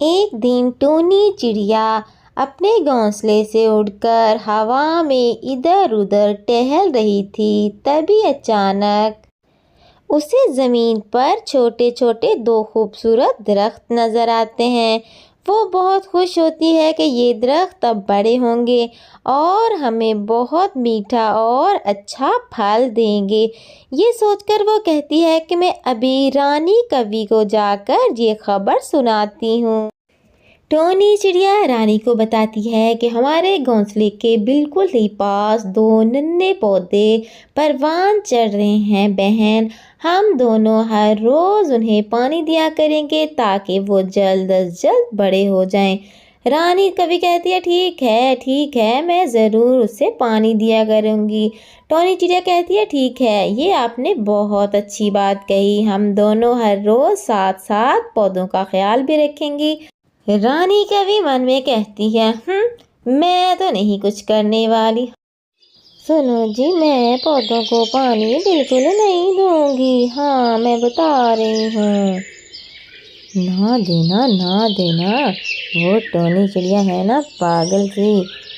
ایک دن ٹونی چڑیا اپنے گھونسلے سے اڑ کر ہوا میں ادھر ادھر ٹہل رہی تھی۔ تبھی اچانک اسے زمین پر چھوٹے چھوٹے دو خوبصورت درخت نظر آتے ہیں۔ وہ بہت خوش ہوتی ہے کہ یہ درخت اب بڑے ہوں گے اور ہمیں بہت میٹھا اور اچھا پھل دیں گے۔ یہ سوچ کر وہ کہتی ہے کہ میں ابھی رانی کوی کو جا کر یہ خبر سناتی ہوں۔ ٹونی چڑیا رانی کو بتاتی ہے کہ ہمارے گھونسلے کے بالکل ہی پاس دو ننھے پودے پروان چڑھ رہے ہیں بہن، ہم دونوں ہر روز انہیں پانی دیا کریں گے تاکہ وہ جلد از جلد بڑے ہو جائیں۔ رانی کوی کہتی ہے ٹھیک ہے میں ضرور اسے پانی دیا کروں گی۔ ٹونی چڑیا کہتی ہے ٹھیک ہے، یہ آپ نے بہت اچھی بات کہی، ہم دونوں ہر روز ساتھ ساتھ پودوں کا خیال بھی رکھیں گی۔ رانی کوی من میں کہتی ہے میں تو نہیں کچھ کرنے والی۔ سنو جی، میں پودوں کو پانی بالکل نہیں دوں گی، ہاں میں بتا رہی ہوں۔ نہ دینا، وہ ٹونی چڑیا ہے نا پاگل سی،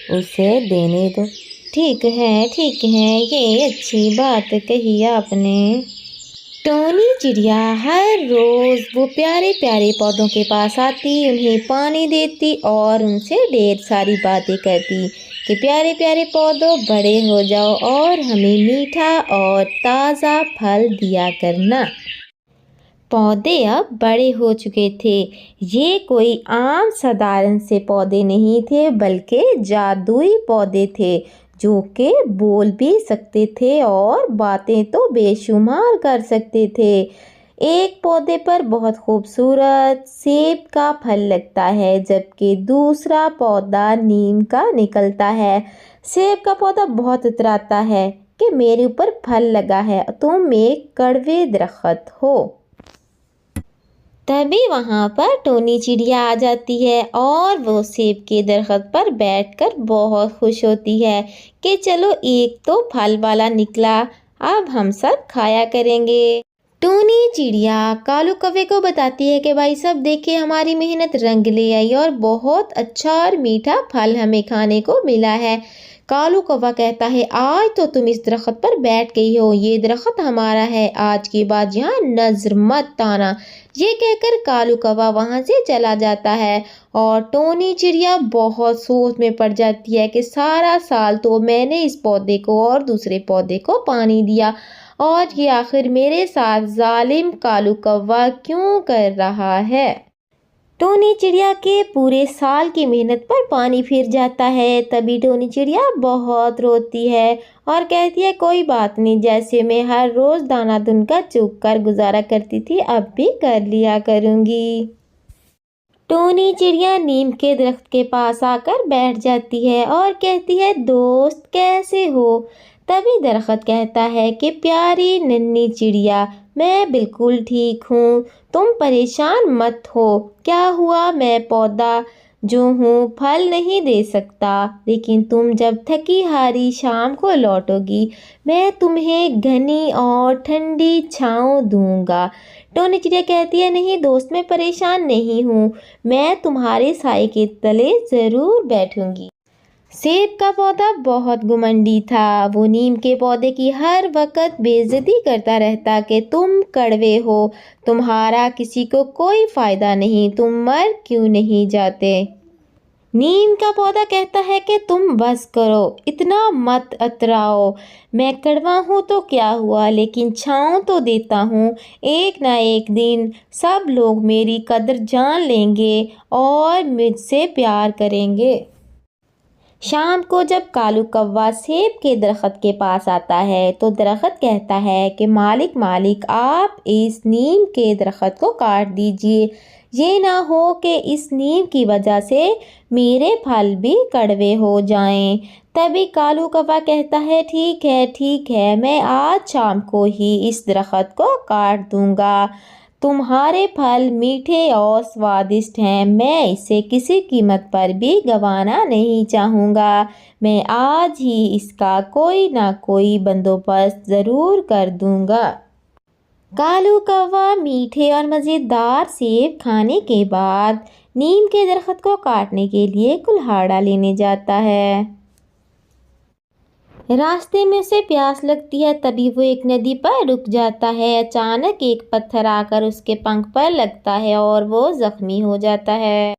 اسے دینے دو۔ ٹھیک ہے، یہ اچھی بات کہی آپ نے۔ ٹونی چڑیا ہر روز وہ پیارے پیارے پودوں کے پاس آتی، انہیں پانی دیتی اور ان سے ڈھیر ساری باتیں کرتی کہ پیارے پیارے پودوں بڑے ہو جاؤ اور ہمیں میٹھا اور تازہ پھل دیا کرنا۔ پودے اب بڑے ہو چکے تھے، یہ کوئی عام سادھارن سے پودے نہیں تھے بلکہ جادوئی پودے تھے جو کہ بول بھی سکتے تھے اور باتیں تو بے شمار کر سکتے تھے۔ ایک پودے پر بہت خوبصورت سیب کا پھل لگتا ہے جبکہ دوسرا پودا نیم کا نکلتا ہے۔ سیب کا پودا بہت اتراتا ہے کہ میرے اوپر پھل لگا ہے، تم ایک کڑوے درخت ہو۔ تبھی وہاں پر ٹونی چڑیا آ جاتی ہے اور وہ سیب کے درخت پر بیٹھ کر بہت خوش ہوتی ہے کہ چلو ایک تو پھل والا نکلا، اب ہم سب کھایا کریں گے۔ ٹونی چڑیا کالو کوے کو بتاتی ہے کہ بھائی سب دیکھیں ہماری محنت رنگ لے آئی اور بہت اچھا اور میٹھا پھل ہمیں کھانے کو ملا ہے۔ کالو کوا کہتا ہے آج تو تم اس درخت پر بیٹھ گئی ہو، یہ درخت ہمارا ہے، آج کے بعد یہاں نظر مت آنا۔ یہ کہہ کر کالو کوا وہاں سے چلا جاتا ہے اور ٹونی چڑیا بہت سوچ میں پڑ جاتی ہے کہ سارا سال تو میں نے اس پودے کو اور دوسرے پودے کو پانی دیا اور یہ آخر میرے ساتھ ظالم کالو کوا کیوں کر رہا ہے۔ ٹونی چڑیا کے پورے سال کی محنت پر پانی پھر جاتا ہے۔ تبھی ٹونی چڑیا بہت روتی ہے اور کہتی ہے کوئی بات نہیں، جیسے میں ہر روز دانہ دن کا چگ کر گزارا کرتی تھی اب بھی کر لیا کروں گی۔ ٹونی چڑیا نیم کے درخت کے پاس آ کر بیٹھ جاتی ہے اور کہتی ہے دوست کیسے ہو؟ تبھی درخت کہتا ہے کہ پیاری ننھی چڑیا میں بالکل ٹھیک ہوں، تم پریشان مت ہو۔ کیا ہوا، میں پودا جو ہوں پھل نہیں دے سکتا، لیکن تم جب تھکی ہاری شام کو لوٹو گی میں تمہیں گھنی اور ٹھنڈی چھاؤں دوں گا۔ ٹونی چڑیا کہتی ہے نہیں دوست، میں پریشان نہیں ہوں، میں تمہارے سائے کے تلے ضرور بیٹھوں گی۔ سیب کا پودا بہت گھمنڈی تھا، وہ نیم کے پودے کی ہر وقت بے عزتی کرتا رہتا کہ تم کڑوے ہو، تمہارا کسی کو کوئی فائدہ نہیں، تم مر کیوں نہیں جاتے؟ نیم کا پودا کہتا ہے کہ تم بس کرو، اتنا مت اتراؤ، میں کڑوا ہوں تو کیا ہوا لیکن چھاؤں تو دیتا ہوں، ایک نہ ایک دن سب لوگ میری قدر جان لیں گے اور مجھ سے پیار کریں گے۔ شام کو جب کالو کوا سیب کے درخت کے پاس آتا ہے تو درخت کہتا ہے کہ مالک آپ اس نیم کے درخت کو کاٹ دیجئے، یہ نہ ہو کہ اس نیم کی وجہ سے میرے پھل بھی کڑوے ہو جائیں۔ تبھی کالو کوا کہتا ہے ٹھیک ہے، میں آج شام کو ہی اس درخت کو کاٹ دوں گا، تمہارے پھل میٹھے اور سوادشٹ ہیں، میں اسے کسی قیمت پر بھی گنوانا نہیں چاہوں گا، میں آج ہی اس کا کوئی نہ کوئی بندوبست ضرور کر دوں گا۔ کالو کوا میٹھے اور مزیدار سیب کھانے کے بعد نیم کے درخت کو کاٹنے کے لیے کلہاڑا لینے جاتا ہے۔ راستے میں اسے پیاس لگتی ہے، تبھی وہ ایک ندی پر رک جاتا ہے۔ اچانک ایک پتھر آ کر اس کے پنکھ پر لگتا ہے اور وہ زخمی ہو جاتا ہے۔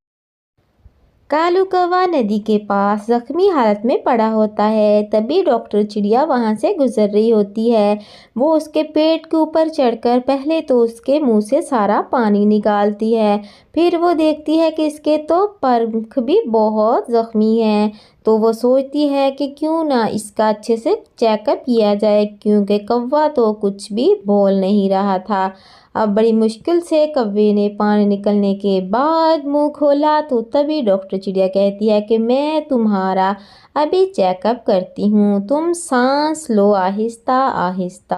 کالو کوا ندی کے پاس زخمی حالت میں پڑا ہوتا ہے، تبھی ڈاکٹر چڑیا وہاں سے گزر رہی ہوتی ہے۔ وہ اس کے پیٹ کے اوپر چڑھ کر پہلے تو اس کے منہ سے سارا پانی نکالتی ہے، پھر وہ دیکھتی ہے کہ اس کے تو پنکھ بھی بہت زخمی ہیں، تو وہ سوچتی ہے کہ کیوں نہ اس کا اچھے سے چیک اپ کیا جائے، کیونکہ کوا تو کچھ بھی بول نہیں رہا تھا۔ اب بڑی مشکل سے کوے نے پانی نکلنے کے بعد منہ کھولا تو تبھی ڈاکٹر چڑیا کہتی ہے کہ میں تمہارا ابھی چیک اپ کرتی ہوں، تم سانس لو آہستہ آہستہ۔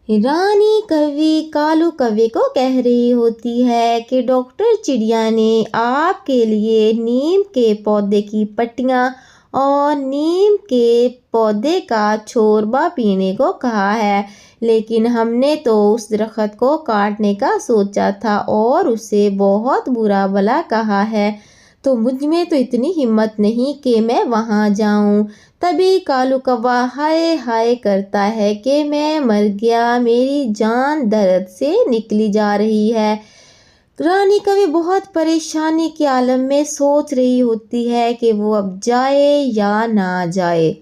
رانی کوی کالو کوے کو کہہ رہی ہوتی ہے کہ ڈاکٹر چڑیا نے آپ کے لیے نیم کے پودے کی پتیاں اور نیم کے پودے کا شوربہ پینے کو کہا ہے، لیکن ہم نے تو اس درخت کو کاٹنے کا سوچا تھا اور اسے بہت برا بھلا کہا ہے، تو مجھ میں تو اتنی ہمت نہیں کہ میں وہاں جاؤں۔ تبھی کالو کوا ہائے ہائے کرتا ہے کہ میں مر گیا، میری جان درد سے نکلی جا رہی ہے۔ رانی کوی بہت پریشانی کے عالم میں سوچ رہی ہوتی ہے کہ وہ اب جائے یا نہ جائے،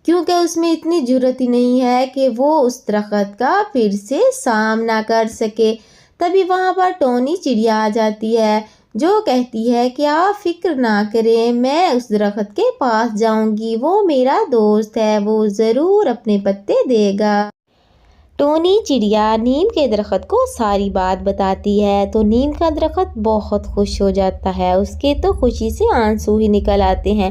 کیونکہ اس میں اتنی جرأت ہی نہیں ہے کہ وہ اس درخت کا پھر سے سامنا کر سکے۔ تبھی وہاں پر ٹونی چڑیا آ جاتی ہے، جو کہتی ہے کہ آپ فکر نہ کریں، میں اس درخت کے پاس جاؤں گی، وہ میرا دوست ہے، وہ ضرور اپنے پتے دے گا۔ ٹونی چڑیا نیم کے درخت کو ساری بات بتاتی ہے تو نیم کا درخت بہت خوش ہو جاتا ہے، اس کے تو خوشی سے آنسو ہی نکل آتے ہیں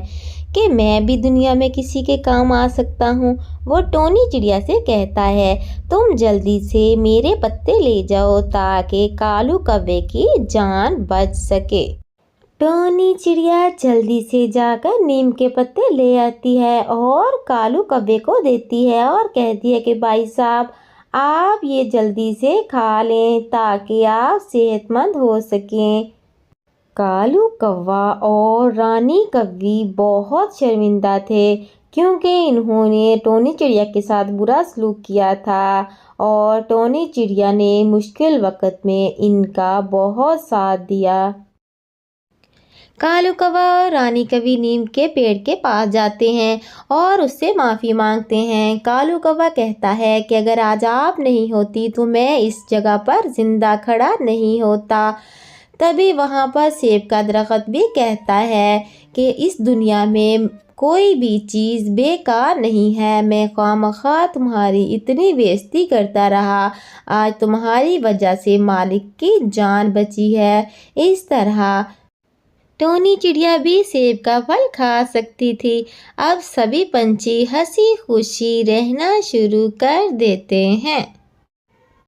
کہ میں بھی دنیا میں کسی کے کام آ سکتا ہوں۔ وہ ٹونی چڑیا سے کہتا ہے تم جلدی سے میرے پتے لے جاؤ تاکہ کالو کوے کی جان بچ سکے۔ ٹونی چڑیا جلدی سے جا کر نیم کے پتے لے آتی ہے اور کالو کوے کو دیتی ہے اور کہتی ہے کہ بھائی صاحب آپ یہ جلدی سے کھا لیں تاکہ آپ صحت مند ہو سکیں۔ کالو کوا اور رانی کوی بہت شرمندہ تھے کیونکہ انہوں نے ٹونی چڑیا کے ساتھ برا سلوک کیا تھا اور ٹونی چڑیا نے مشکل وقت میں ان کا بہت ساتھ دیا۔ کالو کوا اور رانی کوی نیم کے پیڑ کے پاس جاتے ہیں اور اس سے معافی مانگتے ہیں۔ کالو کوا کہتا ہے کہ اگر آج آپ نہیں ہوتی تو میں اس جگہ پر زندہ کھڑا نہیں ہوتا۔ تبھی وہاں پر سیب کا درخت بھی کہتا ہے کہ اس دنیا میں کوئی بھی چیز بیکار نہیں ہے، میں خواہ تمہاری اتنی بے عزتی کرتا رہا، آج تمہاری وجہ سے مالک کی جان بچی ہے۔ اس طرح ٹونی چڑیا بھی سیب کا پھل کھا سکتی تھی۔ اب سبھی پنچھی ہنسی خوشی رہنا شروع کر دیتے ہیں۔